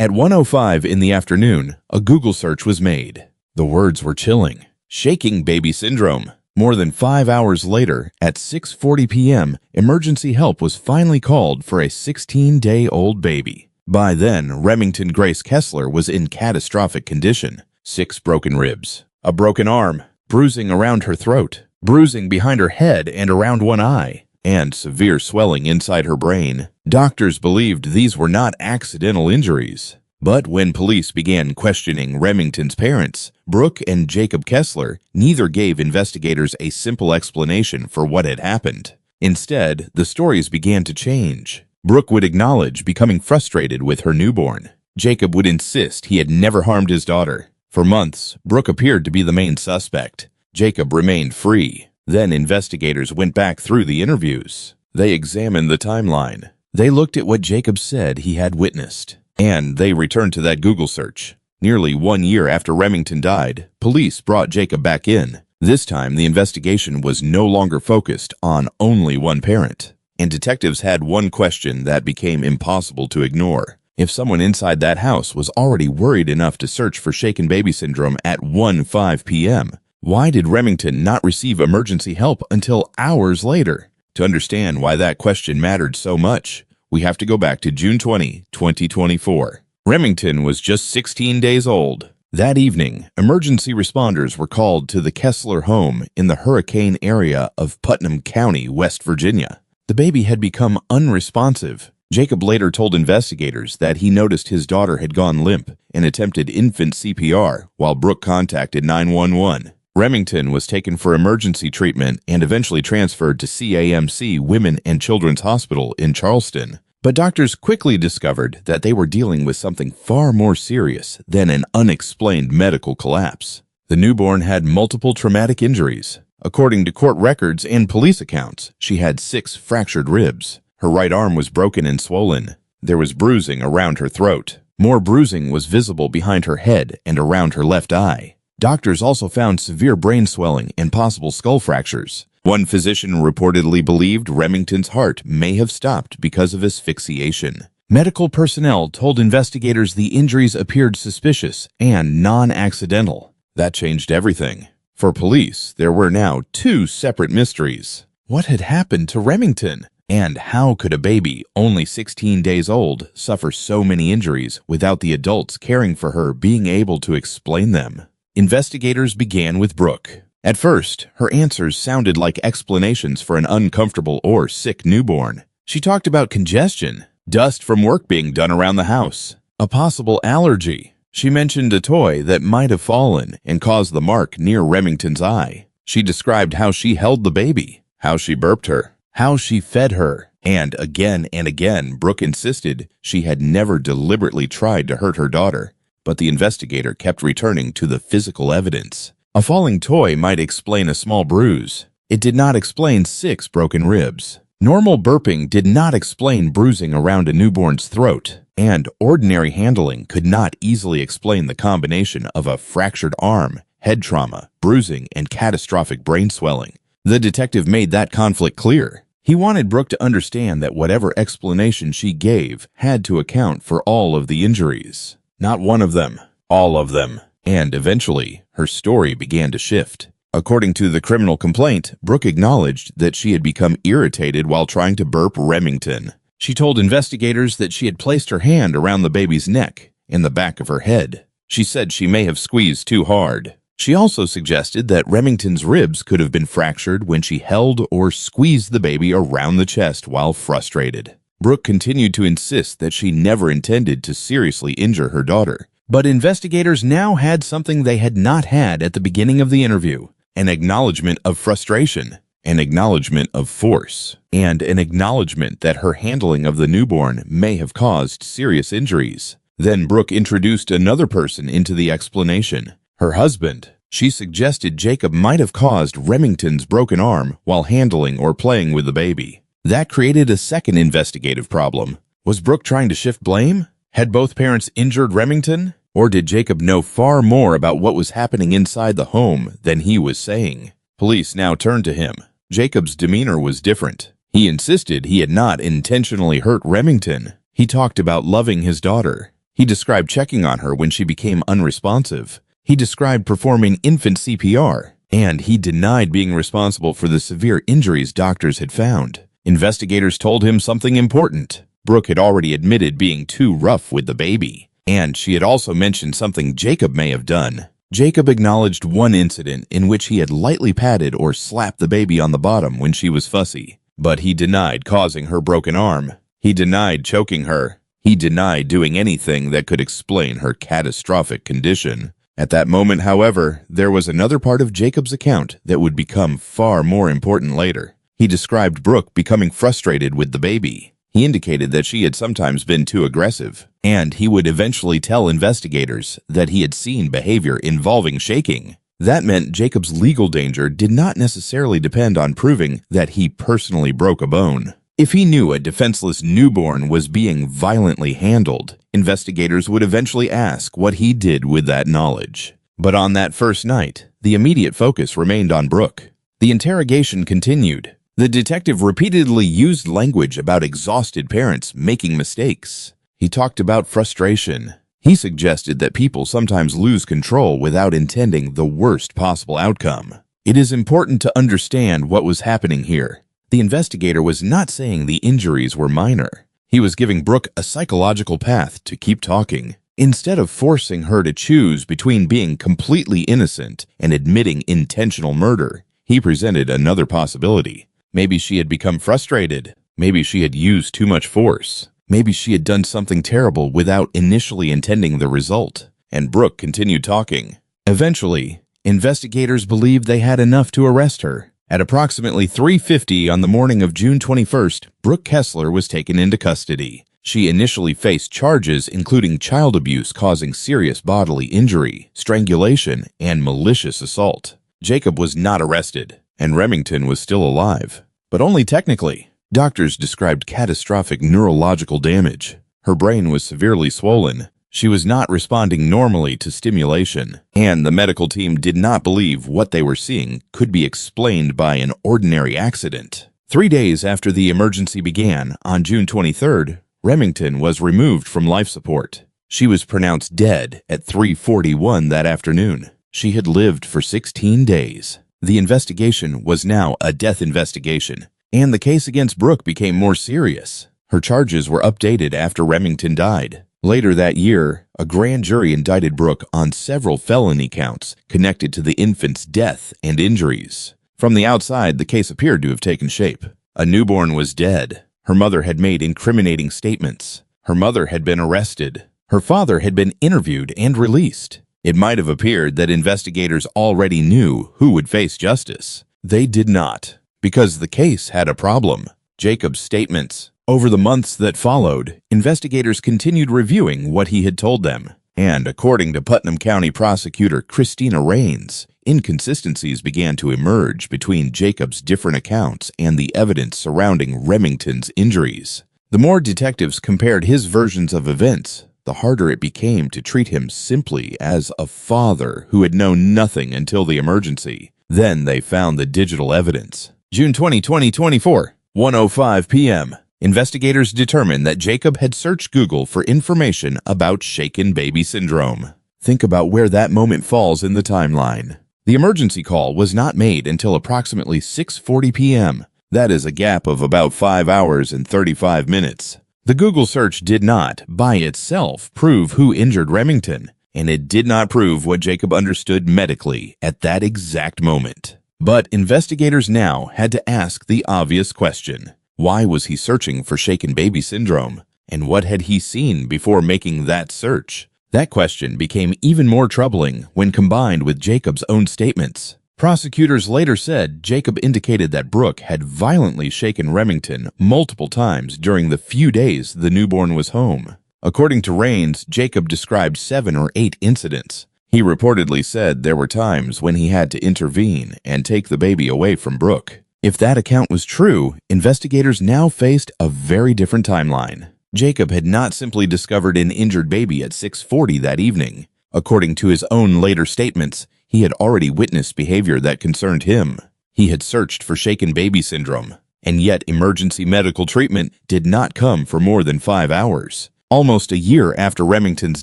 At 1:05 in the afternoon, a Google search was made. The words were chilling. Shaking baby syndrome. More than 5 hours later, at 6:40 p.m., emergency help was finally called for a 16-day-old baby. By then, Remington Grace Kessler was in catastrophic condition. 6 broken ribs, a broken arm, bruising around her throat, bruising behind her head and around one eye, and severe swelling inside her brain. Doctors believed these were not accidental injuries. But when police began questioning Remington's parents, Brooke and Jacob Kessler, neither gave investigators a simple explanation for what had happened. Instead, the stories began to change. Brooke would acknowledge becoming frustrated with her newborn. Jacob would insist he had never harmed his daughter. For months, Brooke appeared to be the main suspect. Jacob remained free. Then investigators went back through the interviews. They examined the timeline. They looked at what Jacob said he had witnessed. And they returned to that Google search. Nearly 1 year after Remington died, police brought Jacob back in. This time, the investigation was no longer focused on only one parent. And detectives had one question that became impossible to ignore. If someone inside that house was already worried enough to search for shaken baby syndrome at 1:05 p.m., why did Remington not receive emergency help until hours later? To understand why that question mattered so much, we have to go back to June 20, 2024. Remington was just 16 days old. That evening, emergency responders were called to the Kessler home in the hurricane area of Putnam County, West Virginia. The baby had become unresponsive. Jacob later told investigators that he noticed his daughter had gone limp and attempted infant CPR while Brooke contacted 911. Remington was taken for emergency treatment and eventually transferred to CAMC Women and Children's Hospital in Charleston. But doctors quickly discovered that they were dealing with something far more serious than an unexplained medical collapse. The newborn had multiple traumatic injuries. According to court records and police accounts, she had 6 fractured ribs. Her right arm was broken and swollen. There was bruising around her throat. More bruising was visible behind her head and around her left eye. Doctors also found severe brain swelling and possible skull fractures. One physician reportedly believed Remington's heart may have stopped because of asphyxiation. Medical personnel told investigators the injuries appeared suspicious and non-accidental. That changed everything. For police, there were now 2 separate mysteries. What had happened to Remington? And how could a baby, only 16 days old, suffer so many injuries without the adults caring for her being able to explain them? Investigators began with Brooke. At first, her answers sounded like explanations for an uncomfortable or sick newborn. She talked about congestion, dust from work being done around the house, a possible allergy. She mentioned a toy that might have fallen and caused the mark near Remington's eye. She described how she held the baby, how she burped her, how she fed her, and again, Brooke insisted she had never deliberately tried to hurt her daughter. But the investigator kept returning to the physical evidence. A falling toy might explain a small bruise. It did not explain 6 broken ribs. Normal burping did not explain bruising around a newborn's throat, and ordinary handling could not easily explain the combination of a fractured arm, head trauma, bruising, and catastrophic brain swelling. The detective made that conflict clear. He wanted Brooke to understand that whatever explanation she gave had to account for all of the injuries. Not one of them, all of them. And eventually, her story began to shift. According to the criminal complaint, Brooke acknowledged that she had become irritated while trying to burp Remington. She told investigators that she had placed her hand around the baby's neck and the back of her head. She said she may have squeezed too hard. She also suggested that Remington's ribs could have been fractured when she held or squeezed the baby around the chest while frustrated. Brooke continued to insist that she never intended to seriously injure her daughter. But investigators now had something they had not had at the beginning of the interview: an acknowledgement of frustration, an acknowledgement of force, and an acknowledgement that her handling of the newborn may have caused serious injuries. Then Brooke introduced another person into the explanation: her husband. She suggested Jacob might have caused Remington's broken arm while handling or playing with the baby. That created a second investigative problem. Was Brooke trying to shift blame? Had both parents injured Remington? Or did Jacob know far more about what was happening inside the home than he was saying? Police now turned to him. Jacob's demeanor was different. He insisted he had not intentionally hurt Remington. He talked about loving his daughter. He described checking on her when she became unresponsive. He described performing infant CPR, and he denied being responsible for the severe injuries doctors had found. Investigators told him something important. Brooke had already admitted being too rough with the baby, and she had also mentioned something Jacob may have done. Jacob acknowledged one incident in which he had lightly patted or slapped the baby on the bottom when she was fussy, but he denied causing her broken arm. He denied choking her. He denied doing anything that could explain her catastrophic condition. At that moment, however, there was another part of Jacob's account that would become far more important later. He described Brooke becoming frustrated with the baby. He indicated that she had sometimes been too aggressive, and he would eventually tell investigators that he had seen behavior involving shaking. That meant Jacob's legal danger did not necessarily depend on proving that he personally broke a bone. If he knew a defenseless newborn was being violently handled, investigators would eventually ask what he did with that knowledge. But on that first night, the immediate focus remained on Brooke. The interrogation continued. The detective repeatedly used language about exhausted parents making mistakes. He talked about frustration. He suggested that people sometimes lose control without intending the worst possible outcome. It is important to understand what was happening here. The investigator was not saying the injuries were minor. He was giving Brooke a psychological path to keep talking. Instead of forcing her to choose between being completely innocent and admitting intentional murder, he presented another possibility. Maybe she had become frustrated. Maybe she had used too much force. Maybe she had done something terrible without initially intending the result. And Brooke continued talking. Eventually, investigators believed they had enough to arrest her. At approximately 3:50 on the morning of June 21st, Brooke Kessler was taken into custody. She initially faced charges including child abuse causing serious bodily injury, strangulation, and malicious assault. Jacob was not arrested, and Remington was still alive, but only technically. Doctors described catastrophic neurological damage. Her brain was severely swollen. She was not responding normally to stimulation, and the medical team did not believe what they were seeing could be explained by an ordinary accident. 3 days after the emergency began, on June 23rd, Remington was removed from life support. She was pronounced dead at 3:41 that afternoon. She had lived for 16 days. The investigation was now a death investigation, and the case against Brooke became more serious. Her charges were updated after Remington died. Later that year, a grand jury indicted Brooke on several felony counts connected to the infant's death and injuries. From the outside, the case appeared to have taken shape. A newborn was dead. Her mother had made incriminating statements. Her mother had been arrested. Her father had been interviewed and released. It might have appeared that investigators already knew who would face justice. They did not, because the case had a problem: Jacob's statements. Over the months that followed, investigators continued reviewing what he had told them, and according to Putnam County Prosecutor Christina Raines, inconsistencies began to emerge between Jacob's different accounts and the evidence surrounding Remington's injuries. The more detectives compared his versions of events, the harder it became to treat him simply as a father who had known nothing until the emergency. Then they found the digital evidence. June 20, 2024, 1:05 p.m. Investigators determined that Jacob had searched Google for information about shaken baby syndrome. Think about where that moment falls in the timeline. The emergency call was not made until approximately 6:40 p.m. That is a gap of about 5 hours and 35 minutes. The Google search did not, by itself, prove who injured Remington, and it did not prove what Jacob understood medically at that exact moment. But investigators now had to ask the obvious question. Why was he searching for shaken baby syndrome? And what had he seen before making that search? That question became even more troubling when combined with Jacob's own statements. Prosecutors later said Jacob indicated that Brooke had violently shaken Remington multiple times during the few days the newborn was home. According to Raines, Jacob described 7 or 8 incidents. He reportedly said there were times when he had to intervene and take the baby away from Brooke. If that account was true, investigators now faced a very different timeline. Jacob had not simply discovered an injured baby at 6:40 that evening. According to his own later statements, he had already witnessed behavior that concerned him. He had searched for shaken baby syndrome, and yet emergency medical treatment did not come for more than 5 hours. Almost a year after Remington's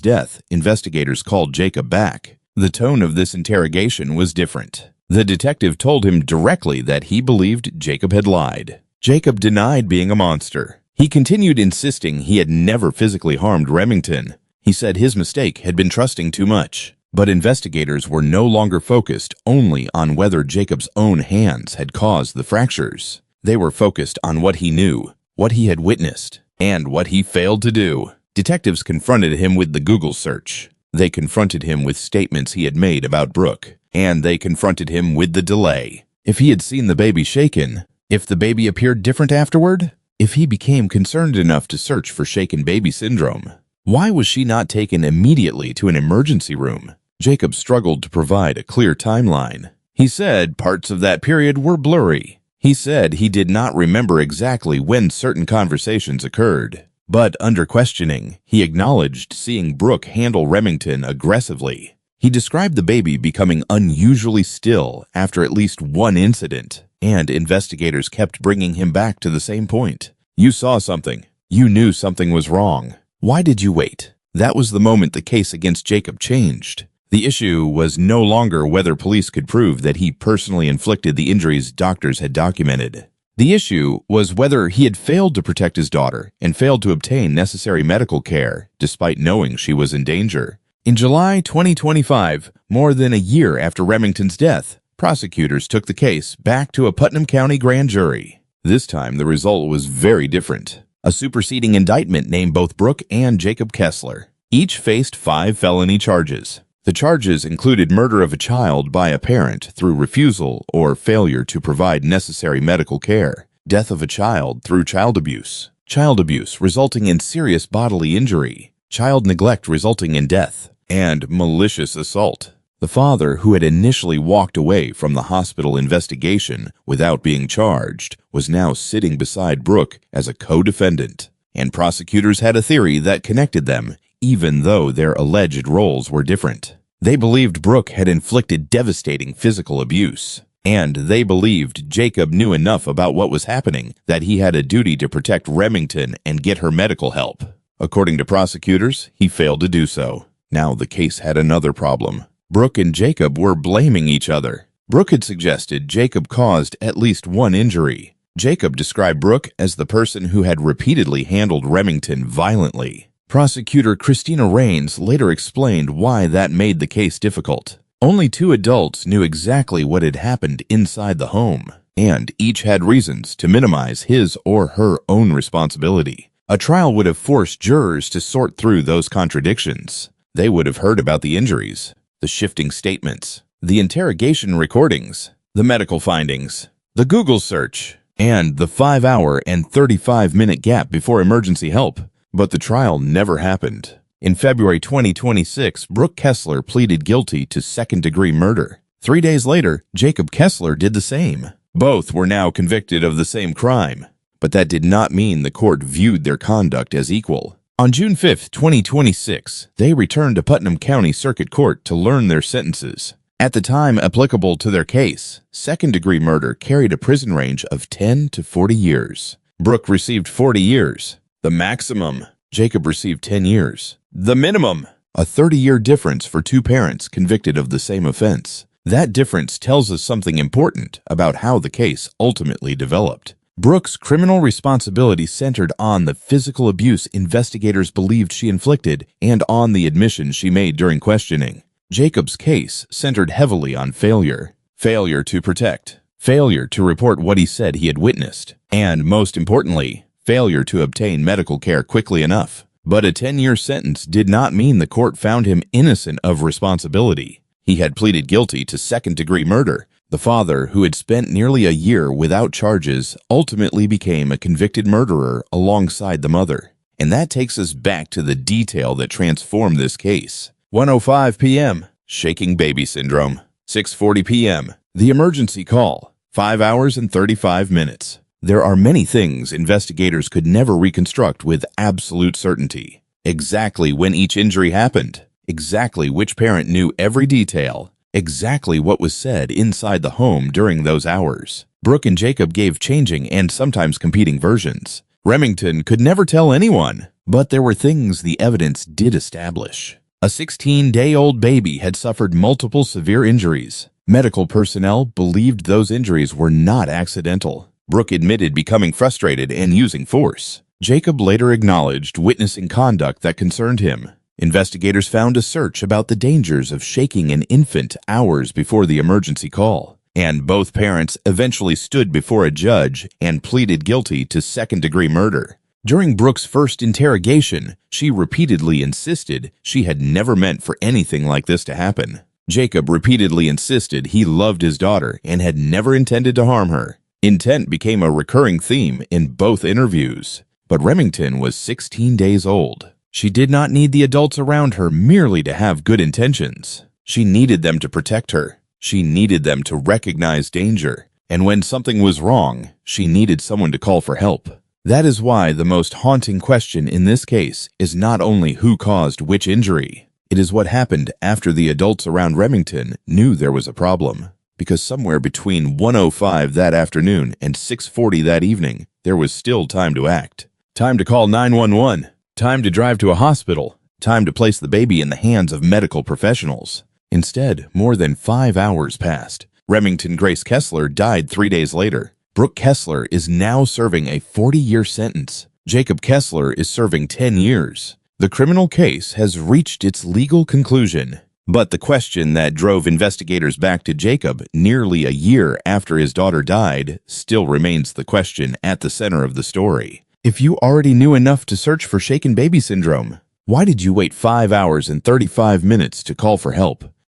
death, investigators called Jacob back. The tone of this interrogation was different. The detective told him directly that he believed Jacob had lied. Jacob denied being a monster. He continued insisting he had never physically harmed Remington. He said his mistake had been trusting too much. But investigators were no longer focused only on whether Jacob's own hands had caused the fractures. They were focused on what he knew, what he had witnessed, and what he failed to do. Detectives confronted him with the Google search. They confronted him with statements he had made about Brooke, and they confronted him with the delay. If he had seen the baby shaken, if the baby appeared different afterward, if he became concerned enough to search for shaken baby syndrome, why was she not taken immediately to an emergency room? Jacob struggled to provide a clear timeline. He said parts of that period were blurry. He said he did not remember exactly when certain conversations occurred. But under questioning, he acknowledged seeing Brooke handle Remington aggressively. He described the baby becoming unusually still after at least one incident, and investigators kept bringing him back to the same point. You saw something. You knew something was wrong. Why did you wait? That was the moment the case against Jacob changed. The issue was no longer whether police could prove that he personally inflicted the injuries doctors had documented. The issue was whether he had failed to protect his daughter and failed to obtain necessary medical care, despite knowing she was in danger. In July 2025, more than a year after Remington's death, prosecutors took the case back to a Putnam County grand jury. This time, the result was very different. A superseding indictment named both Brooke and Jacob Kessler. Each faced 5 felony charges. The charges included murder of a child by a parent through refusal or failure to provide necessary medical care, death of a child through child abuse resulting in serious bodily injury, child neglect resulting in death, and malicious assault. The father, who had initially walked away from the hospital investigation without being charged, was now sitting beside Brooke as a co-defendant, and prosecutors had a theory that connected them, even though their alleged roles were different. They believed Brooke had inflicted devastating physical abuse, and they believed Jacob knew enough about what was happening that he had a duty to protect Remington and get her medical help. According to prosecutors, he failed to do so. Now the case had another problem. Brooke and Jacob were blaming each other. Brooke had suggested Jacob caused at least one injury. Jacob described Brooke as the person who had repeatedly handled Remington violently. Prosecutor Christina Raines later explained why that made the case difficult. Only 2 adults knew exactly what had happened inside the home, and each had reasons to minimize his or her own responsibility. A trial would have forced jurors to sort through those contradictions. They would have heard about the injuries, the shifting statements, the interrogation recordings, the medical findings, the Google search, and the 5-hour and 35-minute gap before emergency help. But the trial never happened. In February 2026, Brooke Kessler pleaded guilty to second-degree murder. 3 days later, Jacob Kessler did the same. Both were now convicted of the same crime, but that did not mean the court viewed their conduct as equal. On June 5, 2026, they returned to Putnam County Circuit Court to learn their sentences. At the time applicable to their case, second-degree murder carried a prison range of 10 to 40 years. Brooke received 40 years. The maximum. Jacob received 10 years. The minimum. A 30-year difference for 2 parents convicted of the same offense. That difference tells us something important about how the case ultimately developed. Brooke's criminal responsibility centered on the physical abuse investigators believed she inflicted and on the admissions she made during questioning. Jacob's case centered heavily on failure. Failure to protect. Failure to report what he said he had witnessed. And most importantly, failure to obtain medical care quickly enough. But a 10-year sentence did not mean the court found him innocent of responsibility. He had pleaded guilty to second-degree murder. The father, who had spent nearly a year without charges, ultimately became a convicted murderer alongside the mother. And that takes us back to the detail that transformed this case. 1:05 p.m., shaking baby syndrome. 6:40 p.m., the emergency call. 5 hours and 35 minutes. There are many things investigators could never reconstruct with absolute certainty. Exactly when each injury happened, exactly which parent knew every detail, exactly what was said inside the home during those hours. Brooke and Jacob gave changing and sometimes competing versions. Remington could never tell anyone. But there were things the evidence did establish. A 16-day-old baby had suffered multiple severe injuries. Medical personnel believed those injuries were not accidental. Brooke admitted becoming frustrated and using force. Jacob later acknowledged witnessing conduct that concerned him. Investigators found a search about the dangers of shaking an infant hours before the emergency call, and both parents eventually stood before a judge and pleaded guilty to second-degree murder. During Brooke's first interrogation, she repeatedly insisted she had never meant for anything like this to happen. Jacob repeatedly insisted he loved his daughter and had never intended to harm her. Intent became a recurring theme in both interviews. But Remington was 16 days old. She did not need the adults around her merely to have good intentions. She needed them to protect her. She needed them to recognize danger. And when something was wrong, she needed someone to call for help. That is why the most haunting question in this case is not only who caused which injury. It is what happened after the adults around Remington knew there was a problem. Because somewhere between 1:05 that afternoon and 6:40 that evening, there was still time to act. Time to call 911. Time to drive to a hospital. Time to place the baby in the hands of medical professionals. Instead, more than 5 hours passed. Remington Grace Kessler died 3 days later. Brooke Kessler is now serving a 40-year sentence. Jacob Kessler is serving 10 years. The criminal case has reached its legal conclusion. But the question that drove investigators back to Jacob nearly a year after his daughter died still remains the question at the center of the story. If you already knew enough to search for shaken baby syndrome, why did you wait 5 hours and 35 minutes to call for help?